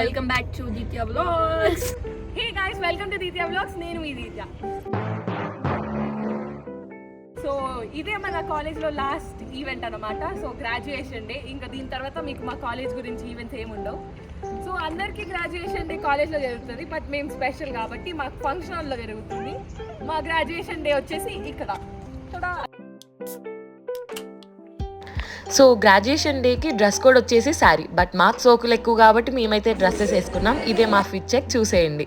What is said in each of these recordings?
Welcome back to Deetya vlogs. Hey guys, welcome to Deetya vlogs. నేను మీ Deetya. So ఇదే మన కాలేజ్లో లాస్ట్ ఈవెంట్ అనమాట. So graduation day. ఇంకా దీని తర్వాత మీకు మా కాలేజ్ గురించి ఈవెంట్స్ ఏమి ఉండవు. సో అందరికీ గ్రాడ్యుయేషన్ డే కాలేజ్లో జరుగుతుంది, బట్ మేము స్పెషల్ కాబట్టి మాకు ఫంక్షన్ హాల్లో జరుగుతుంది. మా గ్రాడ్యుయేషన్ డే వచ్చేసి ఇక్కడ. సో గ్రాడ్యుయేషన్ డేకి డ్రెస్ కోడ్ వచ్చేసి శారీ, బట్ మార్క్స్ సోకులు ఎక్కువ కాబట్టి మేమైతే డ్రెస్సెస్ వేసుకున్నాం. ఇదే మా ఫిట్ చెక్, చూసేయండి.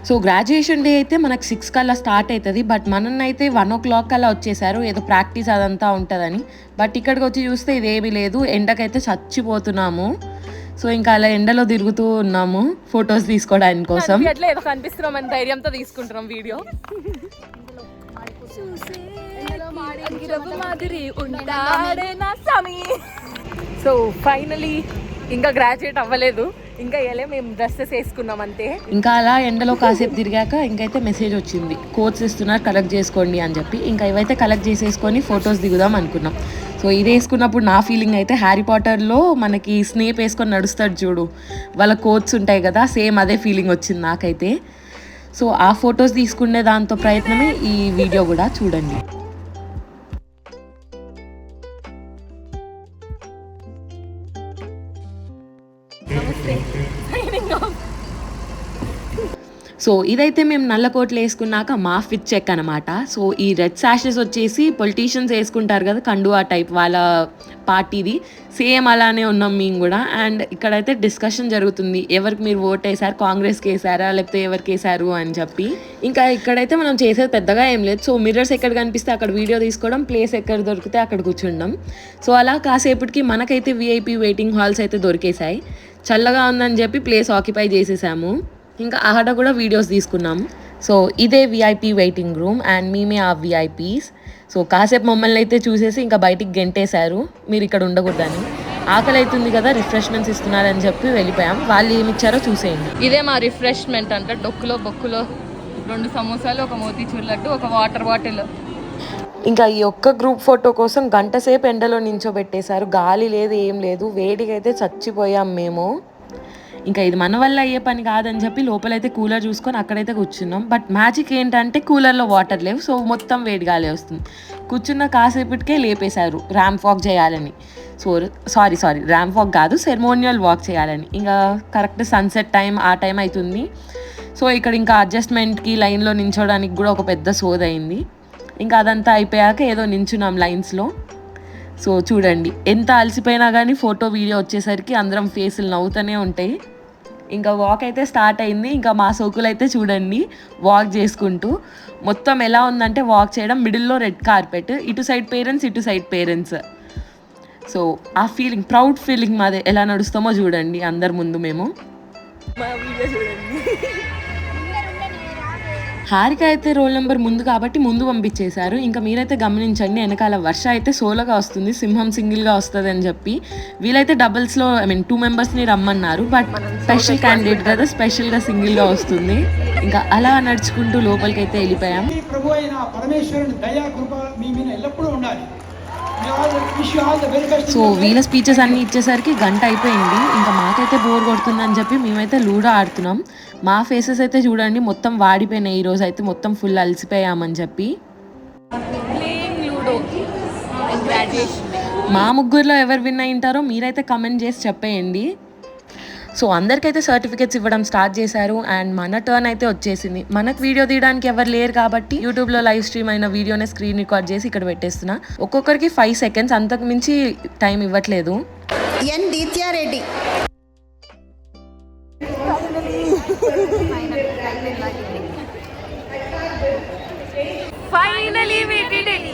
సో గ్రాడ్యుయేషన్ డే అయితే మనకు 6 కల్లా స్టార్ట్ అవుతుంది, బట్ మనన్నైతే 1 o'clock కల్లా వచ్చేసారు. ఏదో ప్రాక్టీస్ అదంతా ఉంటుందని. బట్ ఇక్కడికి వచ్చి చూస్తే ఇదేమీ లేదు. ఎండకైతే చచ్చిపోతున్నాము. సో ఇంకా అలా ఎండలో తిరుగుతూ ఉన్నాము ఫొటోస్ తీసుకోవడానికి కోసం. ఎట్లా ఏదో కనిపిస్తున్నాం అని ధైర్యంతో తీసుకుంటున్నాం వీడియో. సో ఫైనలీ ఇంకా గ్రాడ్యుయేట్ అవ్వలేదు, ఇంకా ఎలా మేము డ్రెస్సెస్ వేసుకున్నాం అంతే. ఇంకా అలా ఎండలో కాసేపు తిరిగాక ఇంకైతే మెసేజ్ వచ్చింది, కోట్స్ ఇస్తున్నారు కలెక్ట్ చేసుకోండి అని చెప్పి. ఇంకా ఇవైతే కలెక్ట్ చేసేసుకొని ఫొటోస్ దిగుదాం అనుకున్నాం. సో ఇది వేసుకున్నప్పుడు నా ఫీలింగ్ అయితే హ్యారీ పాటర్లో మనకి స్నేప్ వేసుకొని నడుస్తాడు చూడు, వాళ్ళ కోట్స్ ఉంటాయి కదా, సేమ్ అదే ఫీలింగ్ వచ్చింది నాకైతే. సో ఆ ఫొటోస్ తీసుకునే దాంతో ప్రయత్నమే ఈ వీడియో కూడా, చూడండి. సో ఇదైతే మేము నల్ల కోట్లు వేసుకున్నాక మా ఫిట్ చెక్ అనమాట. సో ఈ రెడ్ సాషెస్ వచ్చేసి పొలిటీషియన్స్ వేసుకుంటారు కదా, కండువా టైప్, వాళ్ళ పార్టీది. సేమ్ అలానే ఉన్నాం మేము కూడా. అండ్ ఇక్కడైతే డిస్కషన్ జరుగుతుంది, ఎవరికి మీరు ఓట్ వేసారు, కాంగ్రెస్కి వేసారా లేకపోతే ఎవరికి వేసారు అని చెప్పి. ఇంకా ఇక్కడైతే మనం చేసేది పెద్దగా ఏం లేదు. సో మిర్రర్స్ ఎక్కడ కనిపిస్తే అక్కడ వీడియో తీసుకోవడం, ప్లేస్ ఎక్కడ దొరికితే అక్కడ కూర్చుండం. సో అలా కాసేపటికి మనకైతే విఐపి వెయిటింగ్ హాల్స్ అయితే దొరికేసాయి. చల్లగా ఉందని చెప్పి ప్లేస్ ఆక్యుపై చేసేసాము. ఇంకా ఆడ కూడా వీడియోస్ తీసుకున్నాము. సో ఇదే విఐపి వెయిటింగ్ రూమ్ అండ్ మేమే ఆ విఐపీస్. సో కాసేపు మమ్మల్ని అయితే చూసేసి ఇంకా బయటికి గెంటేశారు, మీరు ఇక్కడ ఉండకూడదని. ఆకలి అవుతుంది కదా, రిఫ్రెష్మెంట్స్ ఇస్తున్నారని చెప్పి వెళ్ళిపోయాం. వాళ్ళు ఏమి ఇచ్చారో చూసేయండి. ఇదే మా రిఫ్రెష్మెంట్ అంట. డొక్కులో బొక్కులో 2 సమోసాలు, ఒక మోతీచూర్ లడ్డు, ఒక వాటర్ బాటిల్. ఇంకా ఈ ఒక్క గ్రూప్ ఫోటో కోసం గంట సేపు ఎండలో నించోబెట్టేశారు. గాలి లేదు, ఏం లేదు, వేడిగా అయితే చచ్చిపోయాం మేము. ఇంకా ఇది మన వల్ల అయ్యే పని కాదని చెప్పి లోపలైతే కూలర్ చూసుకొని అక్కడైతే కూర్చున్నాం. బట్ మ్యాజిక్ ఏంటంటే కూలర్లో వాటర్ లేవు, సో మొత్తం వేడి గాలి వస్తుంది. కూర్చున్న కాసేపటికే లేపేశారు ర్యాంప్ వాక్ చేయాలని. సో సారీ ర్యాంప్ వాక్ కాదు, సెరమోనియల్ వాక్ చేయాలని. ఇంకా కరెక్ట్ సన్సెట్ టైం, ఆ టైం అవుతుంది. సో ఇక్కడ ఇంకా అడ్జస్ట్మెంట్కి లైన్లో నించోడానికి కూడా ఒక పెద్ద సోది అయింది. ఇంకా అదంతా అయిపోయాక ఏదో నించున్నాం లైన్స్లో. సో చూడండి, ఎంత అలసిపోయినా కానీ ఫోటో వీడియో వచ్చేసరికి అందరం ఫేసులు నవ్వుతూనే ఉంటాయి. ఇంకా వాక్ అయితే స్టార్ట్ అయింది. ఇంకా మా సోకులు అయితే చూడండి వాక్ చేసుకుంటూ. మొత్తం ఎలా ఉందంటే వాక్ చేయడం, మిడిల్లో రెడ్ కార్పెట్, ఇటు సైడ్ పేరెంట్స్, ఇటు సైడ్ పేరెంట్స్. సో ఆ ఫీలింగ్, ప్రౌడ్ ఫీలింగ్ మాది. ఎలా నడుస్తామో చూడండి అందరి ముందు మేము. మా వీడియో చూడండి. హారిక అయితే రోల్ నెంబర్ ముందు కాబట్టి ముందు పంపించేశారు. ఇంకా మీరైతే గమనించండి, వెనకాల వర్ష అయితే సోలోగా వస్తుంది, సింహం సింగిల్గా వస్తుంది అని చెప్పి. వీళ్ళైతే డబుల్స్లో 2 మెంబర్స్ని రమ్మన్నారు. బట్ స్పెషల్ క్యాండిడేట్ కదా, స్పెషల్గా సింగిల్గా వస్తుంది. ఇంకా అలా నడుచుకుంటూ లోపలికి అయితే వెళ్ళిపోయాం. సో వీళ్ళ స్పీచెస్ అన్నీ ఇచ్చేసరికి గంట అయిపోయింది. ఇంకా మాకైతే బోర్ కొడుతుందని చెప్పి మేమైతే లూడో ఆడుతున్నాం. మా ఫేసెస్ అయితే చూడండి మొత్తం వాడిపోయినాయి. ఈరోజు అయితే మొత్తం ఫుల్ అలసిపోయామని చెప్పి. మా ముగ్గురులో ఎవరు విన్ అయింటారో మీరైతే కమెంట్ చేసి చెప్పేయండి. సో అందరికైతే సర్టిఫికేట్స్ ఇవ్వడం స్టార్ట్ చేశారు. అండ్ మన టర్న్ అయితే వచ్చేసింది. మనకు వీడియో తీయడానికి ఎవరు లేరు కాబట్టి యూట్యూబ్లో లైవ్ స్ట్రీమ్ అయిన వీడియోనే స్క్రీన్ రికార్డ్ చేసి ఇక్కడ పెట్టేస్తున్నా. ఒక్కొక్కరికి 5 seconds, అంతకు మించి టైం ఇవ్వట్లేదు. ఎన్ దీత్యారెడ్డి finally we did it.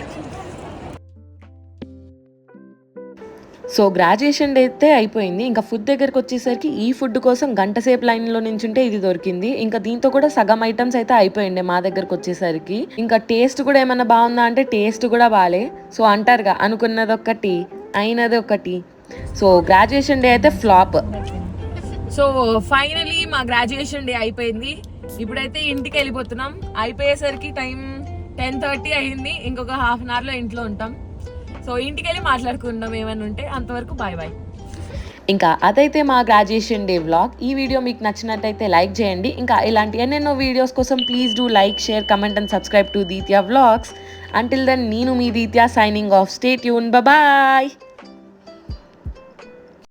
So graduation day అయితే అయిపోయింది. ఇంకా ఫుడ్ దగ్గరకు వచ్చేసరికి ఈ ఫుడ్ కోసం గంట సేపు లైన్లో నించుంటే ఇది దొరికింది. ఇంకా దీంతో కూడా సగం ఐటమ్స్ అయితే అయిపోయింది మా దగ్గరకు వచ్చేసరికి. ఇంకా టేస్ట్ కూడా ఏమన్నా బాగుందా అంటే టేస్ట్ కూడా బాలే. సో అంటారుగా, అనుకున్నది ఒకటి అయినది ఒకటి. సో గ్రాడ్యుయేషన్ డే అయితే ఫ్లాప్. సో ఫైనలీ మా గ్రాడ్యుయేషన్ డే అయిపోయింది. ఇప్పుడైతే ఇంటికి వెళ్ళిపోతున్నాం. అయిపోయేసరికి టైం 10:30 అయింది. ఇంకొక హాఫ్ అన్ అవర్లో ఇంట్లో ఉంటాం. సో ఇంటికి వెళ్ళి మాట్లాడుకుందాం ఏమైనా ఉంటే. అంతవరకు బాయ్ బాయ్. ఇంకా అదైతే మా గ్రాడ్యుయేషన్ డే వ్లాగ్. ఈ వీడియో మీకు నచ్చినట్టయితే లైక్ చేయండి. ఇంకా ఇలాంటి ఎన్నెన్నో వీడియోస్ కోసం please do like, share, comment and subscribe to Deetya vlogs. Until then నేను మీ Deetya signing off. Stay tune. Bye.